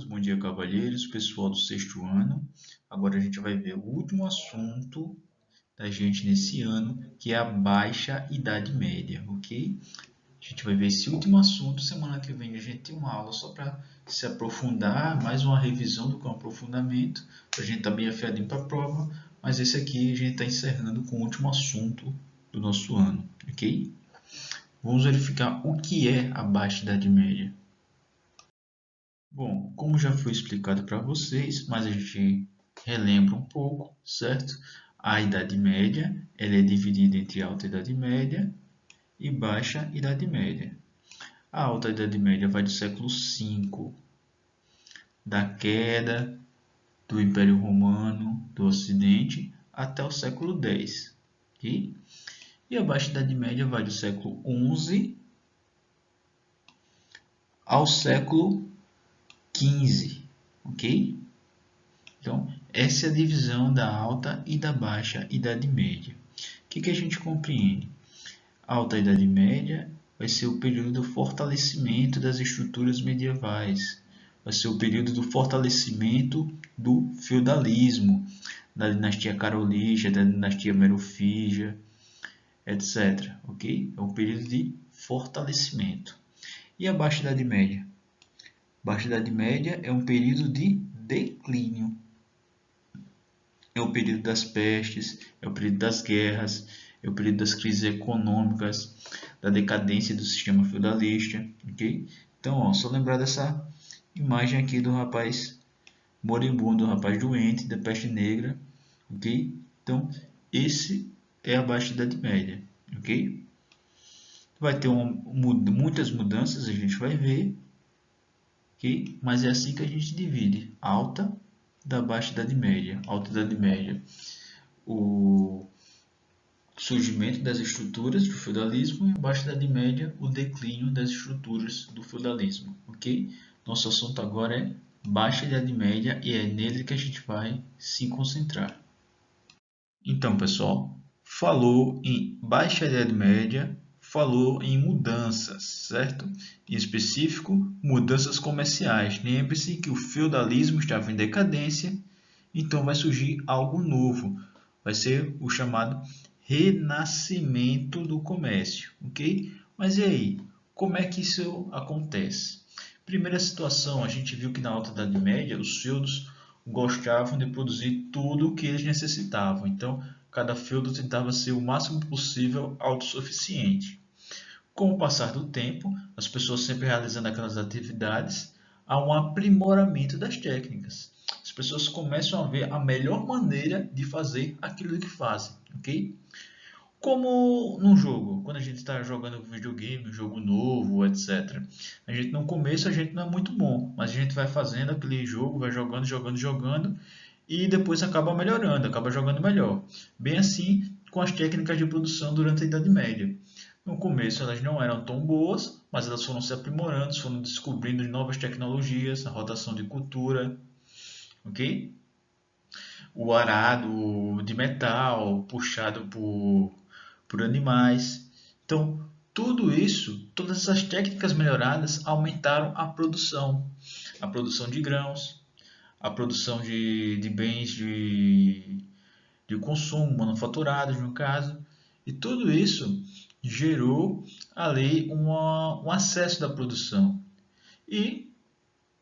bom dia, cavalheiros, pessoal do sexto ano. Agora a gente vai ver o último assunto da gente nesse ano, que é a baixa idade média, ok? A gente vai ver esse último assunto. Semana que vem a gente tem uma aula só para se aprofundar, mais uma revisão do que um aprofundamento, para a gente estar bem afiadinho para a prova. Mas esse aqui a gente está encerrando com o último assunto do nosso ano, ok? Vamos verificar o que é a baixa idade média. Bom, como já foi explicado para vocês, mas a gente relembra um pouco, certo? A Idade Média, ela é dividida entre Alta Idade Média e Baixa Idade Média. A Alta Idade Média vai do século V, da queda do Império Romano do Ocidente, até o século X, ok? E a Baixa Idade Média vai do século XI ao século XV, ok? Então, essa é a divisão da alta e da baixa Idade Média. O que a gente compreende? A alta Idade Média vai ser o período do fortalecimento das estruturas medievais, vai ser o período do fortalecimento do feudalismo, da dinastia carolíngia, da dinastia merovíngia, etc. Ok? É um período de fortalecimento. E a Baixa Idade Média? Baixa Idade Média é um período de declínio. É o período das pestes, é o período das guerras, é o período das crises econômicas, da decadência do sistema feudalista, ok? Então, ó, só lembrar dessa imagem aqui do rapaz moribundo, do rapaz doente, da peste negra, ok? Então, esse é a Baixa Idade Média, ok? Vai ter muitas mudanças, a gente vai ver, ok? Mas é assim que a gente divide, alta da Baixa Idade Média, Alta Idade Média. O surgimento das estruturas do feudalismo e a Baixa Idade Média, o declínio das estruturas do feudalismo, ok? Nosso assunto agora é Baixa Idade Média e é nele que a gente vai se concentrar. Então, pessoal, falou em Baixa Idade Média, falou em mudanças, certo? Em específico, mudanças comerciais. Lembre-se que o feudalismo estava em decadência, então vai surgir algo novo. Vai ser o chamado renascimento do comércio, ok? Mas e aí, como é que isso acontece? Primeira situação, a gente viu que na Alta Idade Média os feudos gostavam de produzir tudo o que eles necessitavam, então cada feudo tentava ser o máximo possível autossuficiente. Com o passar do tempo, as pessoas sempre realizando aquelas atividades, há um aprimoramento das técnicas. As pessoas começam a ver a melhor maneira de fazer aquilo que fazem, ok? Como num jogo, quando a gente está jogando videogame, um jogo novo, etc. A gente no começo a gente não é muito bom, mas a gente vai fazendo aquele jogo, vai jogando, jogando, jogando e depois acaba melhorando, acaba jogando melhor. Bem assim com as técnicas de produção durante a Idade Média. No começo elas não eram tão boas, mas elas foram se aprimorando, foram descobrindo novas tecnologias, a rotação de cultura, ok? O arado de metal puxado por animais. Então, tudo isso, todas essas técnicas melhoradas aumentaram a produção de grãos, a produção de bens de consumo, manufaturados no caso, e tudo isso gerou ali um acesso da produção. E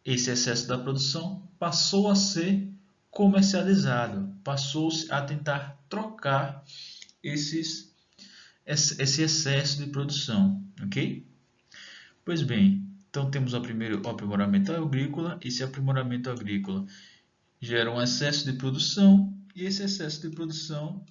esse excesso da produção passou a ser comercializado, passou-se a tentar trocar esse excesso de produção, ok? Pois bem, então temos o aprimoramento agrícola. Esse aprimoramento agrícola gera um excesso de produção e esse excesso de produção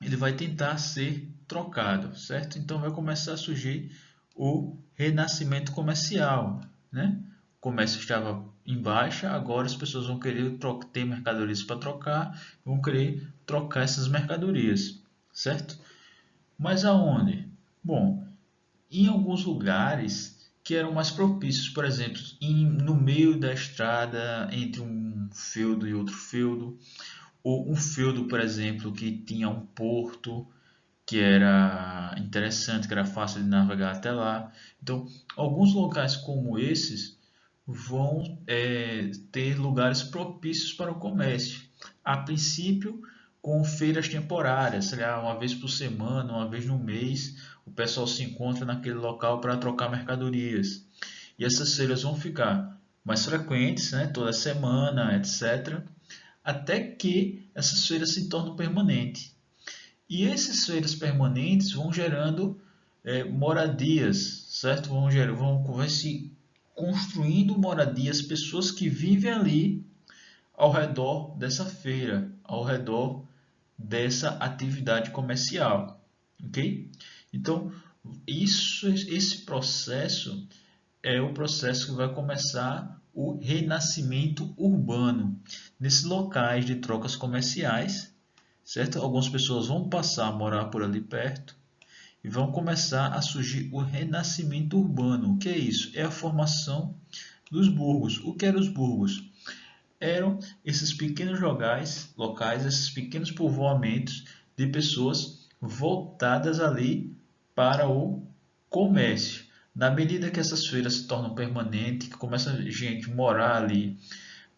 ele vai tentar ser trocado, certo? Então vai começar a surgir o renascimento comercial, né? O comércio estava em baixa, agora as pessoas vão querer ter mercadorias para trocar, vão querer trocar essas mercadorias, certo? Mas aonde? Bom, em alguns lugares que eram mais propícios, por exemplo, no meio da estrada entre um feudo e outro feudo, ou um feudo, por exemplo, que tinha um porto que era interessante, que era fácil de navegar até lá. Então, alguns locais como esses vão ter lugares propícios para o comércio. A princípio, com feiras temporárias, sei lá, uma vez por semana, uma vez no mês, o pessoal se encontra naquele local para trocar mercadorias. E essas feiras vão ficar mais frequentes, né, toda semana, etc., até que essas feiras se tornam permanentes. E essas feiras permanentes vão gerando moradias, certo? Vai se construindo moradias, pessoas que vivem ali ao redor dessa feira, ao redor dessa atividade comercial, ok? Então, esse processo é o processo que vai começar o renascimento urbano. Nesses locais de trocas comerciais, certo? Algumas pessoas vão passar a morar por ali perto e vão começar a surgir o renascimento urbano. O que é isso? É a formação dos burgos. O que eram os burgos? Eram esses pequenos locais, esses pequenos povoamentos de pessoas voltadas ali para o comércio. Na medida que essas feiras se tornam permanentes, que começa a gente morar ali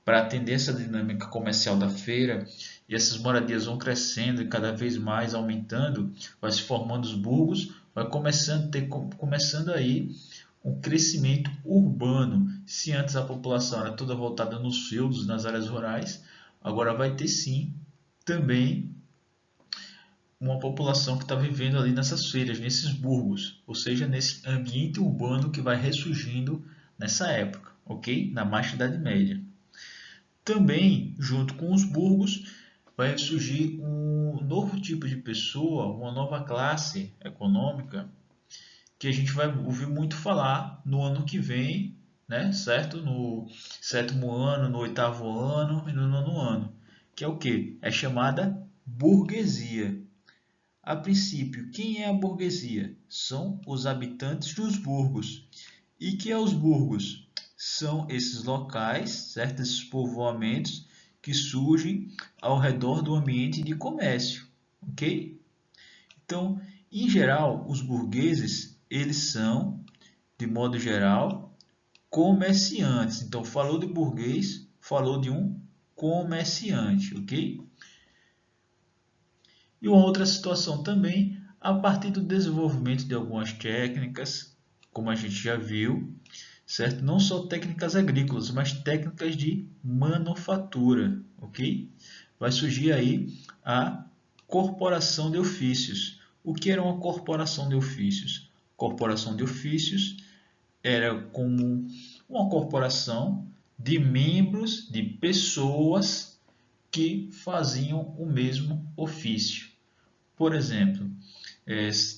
para atender essa dinâmica comercial da feira, e essas moradias vão crescendo e cada vez mais aumentando, vai se formando os burgos, vai começando aí um crescimento urbano. Se antes a população era toda voltada nos feudos, nas áreas rurais, agora vai ter sim também uma população que está vivendo ali nessas feiras, nesses burgos, ou seja, nesse ambiente urbano que vai ressurgindo nessa época, ok? Na baixa Idade Média. Também, junto com os burgos, vai surgir um novo tipo de pessoa, uma nova classe econômica, que a gente vai ouvir muito falar no ano que vem, né? Certo? No sétimo ano, no oitavo ano e no nono ano, que é o que? É chamada burguesia. A princípio, quem é a burguesia? São os habitantes dos burgos. E que é os burgos? São esses locais, certo? Esses povoamentos que surgem ao redor do ambiente de comércio, ok? Então, em geral, os burgueses, eles são, de modo geral, comerciantes. Então, falou de burguês, falou de um comerciante, ok? E uma outra situação também, a partir do desenvolvimento de algumas técnicas, como a gente já viu, certo? Não só técnicas agrícolas, mas técnicas de manufatura, ok? Vai surgir aí a corporação de ofícios. O que era uma corporação de ofícios? Corporação de ofícios era como uma corporação de membros, de pessoas que faziam o mesmo ofício. Por exemplo,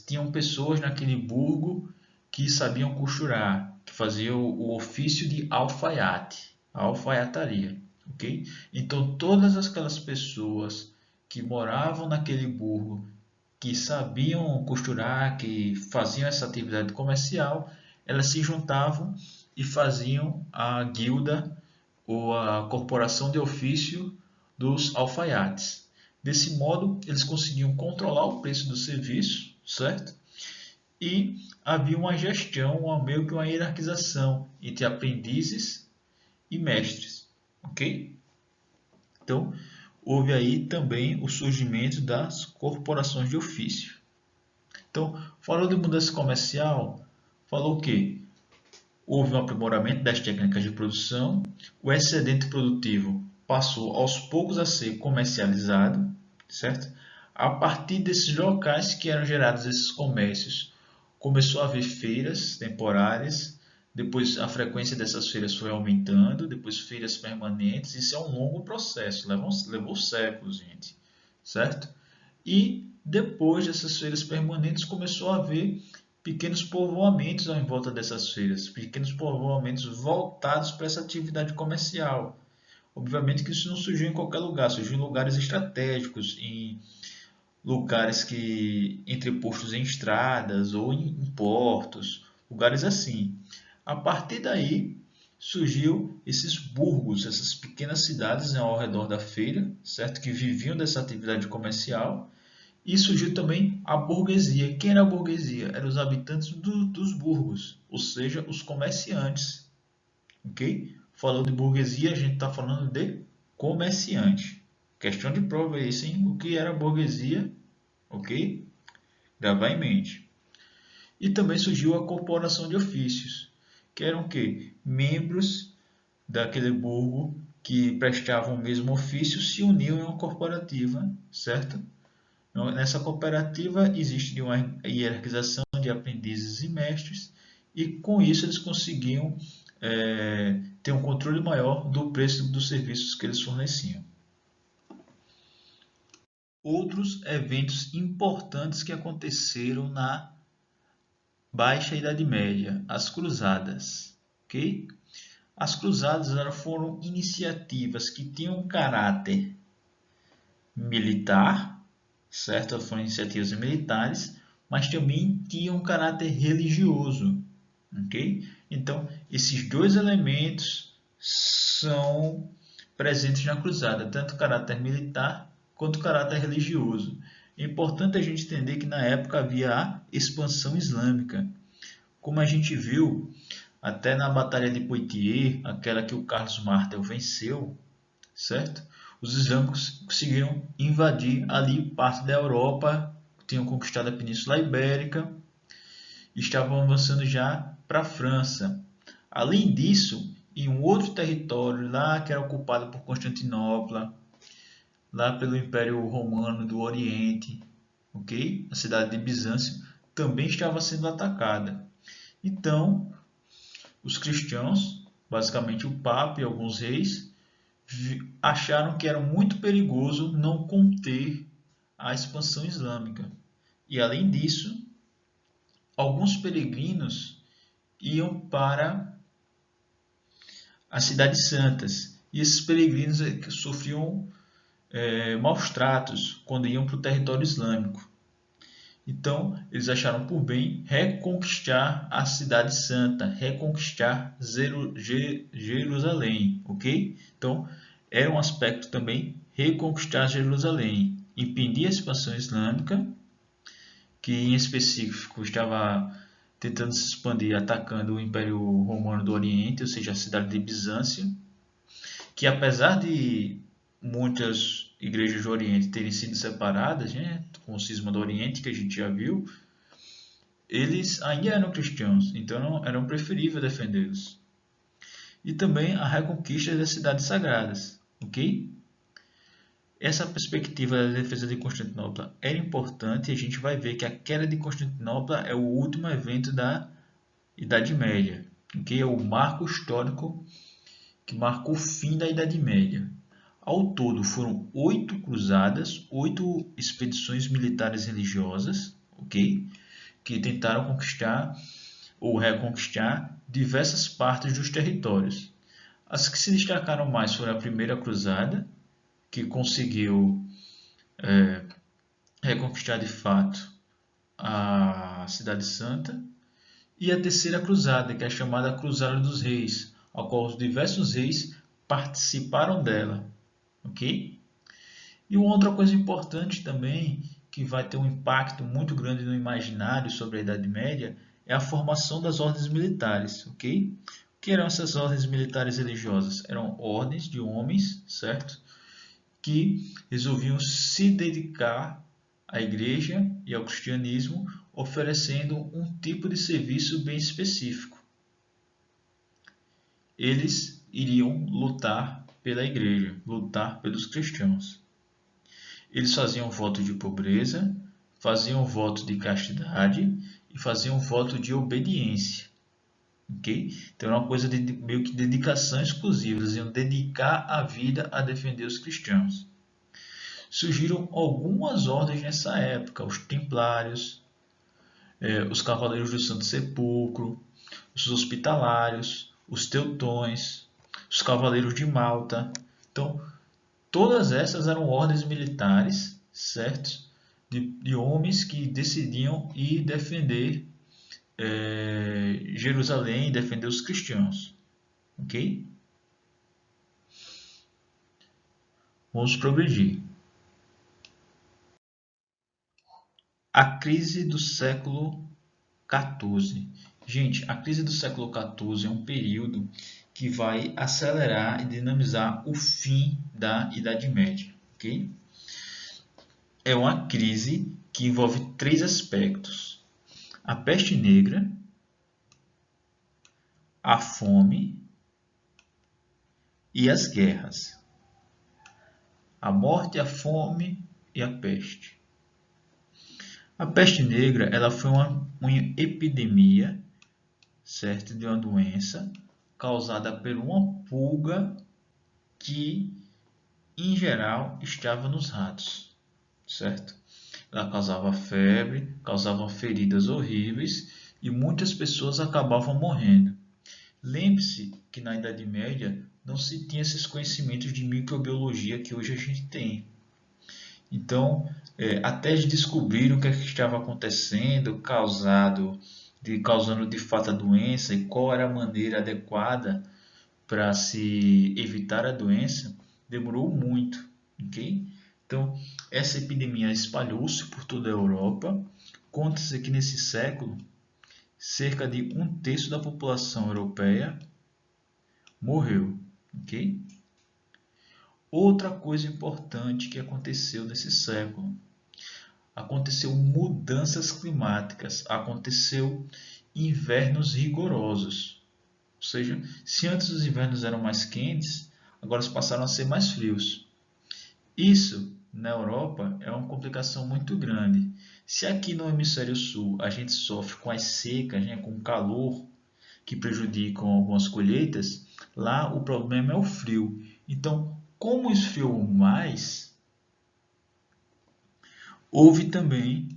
tinham pessoas naquele burgo que sabiam costurar, que faziam o ofício de alfaiate, a alfaiataria, ok? Então, todas aquelas pessoas que moravam naquele burgo, que sabiam costurar, que faziam essa atividade comercial, elas se juntavam e faziam a guilda ou a corporação de ofício dos alfaiates. Desse modo, eles conseguiam controlar o preço do serviço, certo? E havia uma gestão, meio que uma hierarquização entre aprendizes e mestres, ok? Então, houve aí também o surgimento das corporações de ofício. Então, falou de mudança comercial, falou o quê? Houve um aprimoramento das técnicas de produção, o excedente produtivo passou aos poucos a ser comercializado, certo? A partir desses locais que eram gerados esses comércios, começou a haver feiras temporárias, depois a frequência dessas feiras foi aumentando, depois feiras permanentes. Isso é um longo processo, levou séculos, gente, certo? E depois dessas feiras permanentes começou a haver pequenos povoamentos em volta dessas feiras, pequenos povoamentos voltados para essa atividade comercial. Obviamente que isso não surgiu em qualquer lugar, surgiu em lugares estratégicos, em lugares que entrepostos em estradas ou em portos, lugares assim. A partir daí surgiu esses burgos, essas pequenas cidades ao redor da feira, certo? Que viviam dessa atividade comercial. E surgiu também a burguesia. Quem era a burguesia? Eram os habitantes dos burgos, ou seja, os comerciantes. ok? Falou de burguesia, a gente está falando de comerciante. Questão de prova aí, sim, o que era burguesia, ok? Gravar em mente. E também surgiu a corporação de ofícios, que eram o quê? Membros daquele burgo que prestavam o mesmo ofício se uniam em uma corporativa, certo? Então, nessa cooperativa existe uma hierarquização de aprendizes e mestres, e com isso eles conseguiam ter um controle maior do preço dos serviços que eles forneciam. Outros eventos importantes que aconteceram na Baixa Idade Média, as Cruzadas, ok? As Cruzadas foram iniciativas que tinham caráter militar, certo? Foram iniciativas militares, mas também tinham um caráter religioso, ok? Então, esses dois elementos são presentes na cruzada, tanto o caráter militar quanto o caráter religioso. É importante a gente entender que na época havia a expansão islâmica. Como a gente viu, até na Batalha de Poitiers, aquela que o Carlos Martel venceu, certo? Os islâmicos conseguiram invadir ali parte da Europa, tinham conquistado a Península Ibérica e estavam avançando já para a França. Além disso, em um outro território lá que era ocupado por Constantinopla, lá pelo Império Romano do Oriente, ok? A cidade de Bizâncio também estava sendo atacada. Então, os cristãos, basicamente o Papa e alguns reis, acharam que era muito perigoso não conter a expansão islâmica. E além disso, alguns peregrinos iam para as cidades santas. E esses peregrinos sofriam maus tratos quando iam para o território islâmico. Então, eles acharam por bem reconquistar a cidade santa, reconquistar Jerusalém, ok? Então, era um aspecto também reconquistar Jerusalém, impedir a expansão islâmica, que em específico estava tentando se expandir, atacando o Império Romano do Oriente, ou seja, a cidade de Bizâncio, que apesar de muitas igrejas do Oriente terem sido separadas, né, com o cisma do Oriente, que a gente já viu, eles ainda eram cristãos, então eram preferível defendê-los. E também a reconquista das cidades sagradas, ok? Essa perspectiva da defesa de Constantinopla era importante e a gente vai ver que a queda de Constantinopla é o último evento da Idade Média, ok? É o marco histórico que marcou o fim da Idade Média. Ao todo foram 8 cruzadas, 8 expedições militares religiosas, ok? Que tentaram conquistar ou reconquistar diversas partes dos territórios. As que se destacaram mais foram a Primeira Cruzada, que conseguiu reconquistar de fato a Cidade Santa, e a Terceira Cruzada, que é a chamada Cruzada dos Reis, a qual os diversos reis participaram dela, ok? E uma outra coisa importante também, que vai ter um impacto muito grande no imaginário sobre a Idade Média, é a formação das ordens militares, ok? O que eram essas ordens militares religiosas? Eram ordens de homens, certo? Que resolviam se dedicar à igreja e ao cristianismo, oferecendo um tipo de serviço bem específico. Eles iriam lutar pela igreja, lutar pelos cristãos. Eles faziam voto de pobreza, faziam voto de castidade e faziam voto de obediência. Okay? Então era uma coisa de meio que dedicação exclusiva. Eles iam dedicar a vida a defender os cristãos. Surgiram algumas ordens nessa época: os templários, os cavaleiros do Santo Sepulcro, os hospitalários, os teutões, os cavaleiros de Malta. Então, todas essas eram ordens militares, certo? De homens que decidiam ir defender Jerusalém, defender os cristãos, ok? Vamos progredir. A crise do século XIV. Gente, a crise do século XIV é um período que vai acelerar e dinamizar o fim da Idade Média. Okay? É uma crise que envolve 3 aspectos: a peste negra, a fome e as guerras. A morte, a fome e a peste. A peste negra ela foi uma epidemia, certo, de uma doença causada por uma pulga que, em geral, estava nos ratos, certo? Ela causava febre, causava feridas horríveis e muitas pessoas acabavam morrendo. Lembre-se que na Idade Média não se tinha esses conhecimentos de microbiologia que hoje a gente tem. Então, até descobrir o que estava acontecendo, causando de fato a doença e qual era a maneira adequada para se evitar a doença, demorou muito, ok? Então, essa epidemia espalhou-se por toda a Europa. Conta-se que nesse século, cerca de 1/3 da população europeia morreu, ok? Outra coisa importante que aconteceu nesse século, aconteceu mudanças climáticas, aconteceu invernos rigorosos. Ou seja, se antes os invernos eram mais quentes, agora passaram a ser mais frios. Isso, na Europa, é uma complicação muito grande. Se aqui no hemisfério sul a gente sofre com as secas, né, com o calor, que prejudicam algumas colheitas, lá o problema é o frio. Então, como esfriou mais, houve também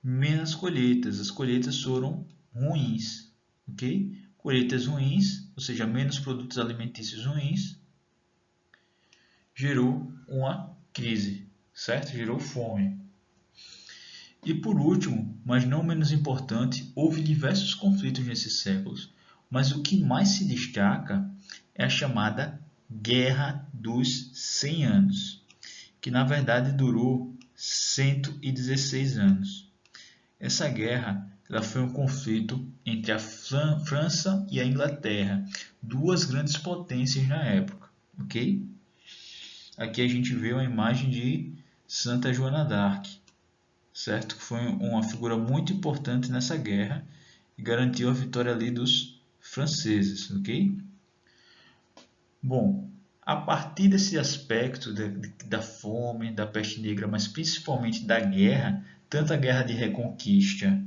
menos colheitas. As colheitas foram ruins, ok? Colheitas ruins, ou seja, menos produtos alimentícios ruins, gerou uma crise, certo? Gerou fome. E por último, mas não menos importante, houve diversos conflitos nesses séculos, mas o que mais se destaca é a chamada Guerra dos 100 Anos, que na verdade durou 116 anos. Essa guerra ela foi um conflito entre a França e a Inglaterra, duas grandes potências na época, ok? Aqui a gente vê uma imagem de Santa Joana d'Arc, certo? Que foi uma figura muito importante nessa guerra e garantiu a vitória ali dos franceses, ok? Bom, a partir desse aspecto da fome, da peste negra, mas principalmente da guerra, tanto a guerra de reconquista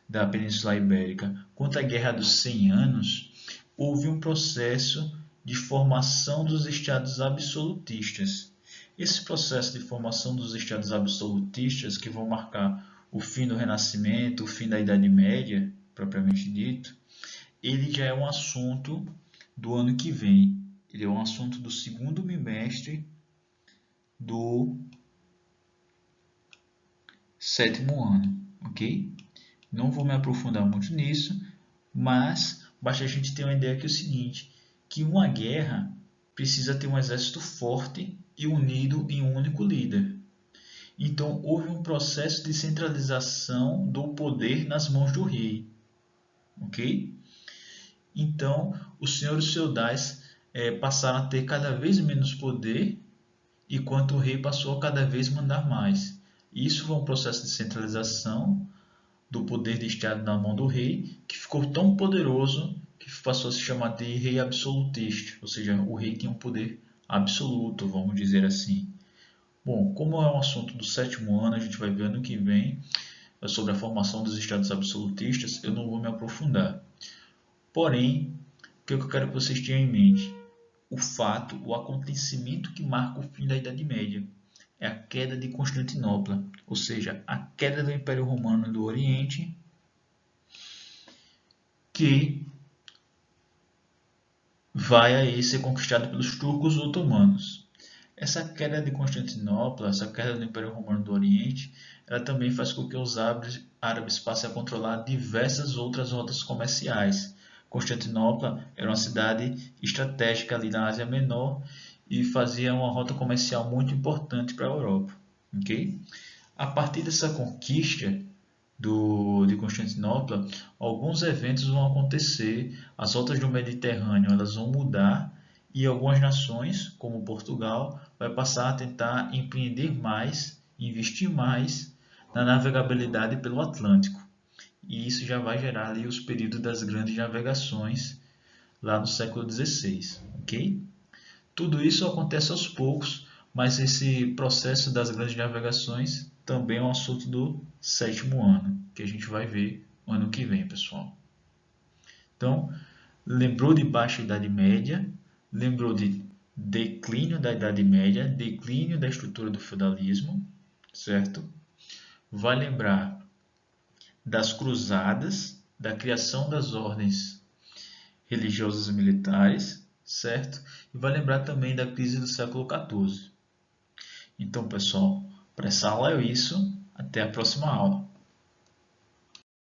da Península Ibérica quanto a guerra dos 100 anos, houve um processo de formação dos estados absolutistas. Esse processo de formação dos estados absolutistas, que vão marcar o fim do Renascimento, o fim da Idade Média, propriamente dito, ele já é um assunto do ano que vem. Ele é um assunto do segundo bimestre do 7º ano, ok? Não vou me aprofundar muito nisso, mas basta a gente ter uma ideia que é o seguinte, que uma guerra precisa ter um exército forte e unido em um único líder. Então, houve um processo de centralização do poder nas mãos do rei, ok? Então, os senhores feudais passaram a ter cada vez menos poder, enquanto o rei passou a cada vez mandar mais. Isso foi um processo de centralização do poder de Estado na mão do rei, que ficou tão poderoso que passou a se chamar de rei absolutista, ou seja, o rei tinha um poder absoluto, vamos dizer assim. Bom, como é um assunto do 7º ano, a gente vai ver ano que vem sobre a formação dos estados absolutistas, eu não vou me aprofundar. Porém, o que eu quero que vocês tenham em mente? O fato, o acontecimento que marca o fim da Idade Média é a queda de Constantinopla, ou seja, a queda do Império Romano do Oriente, que vai aí ser conquistado pelos turcos otomanos. Essa queda de Constantinopla, essa queda do Império Romano do Oriente, ela também faz com que os árabes passem a controlar diversas outras rotas comerciais. Constantinopla era uma cidade estratégica ali na Ásia Menor e fazia uma rota comercial muito importante para a Europa. Okay? A partir dessa conquista de Constantinopla, alguns eventos vão acontecer, as rotas do Mediterrâneo elas vão mudar e algumas nações, como Portugal, vai passar a tentar empreender mais, investir mais na navegabilidade pelo Atlântico. E isso já vai gerar ali os períodos das grandes navegações lá no século XVI, ok? Tudo isso acontece aos poucos, mas esse processo das grandes navegações também é um assunto do sétimo ano, que a gente vai ver ano que vem, pessoal. Então, lembrou de Baixa Idade Média, lembrou de declínio da Idade Média, declínio da estrutura do feudalismo, certo? Vai lembrar das cruzadas, da criação das ordens religiosas e militares, certo? E vai lembrar também da crise do século XIV. Então, pessoal, para essa aula é isso. Até a próxima aula.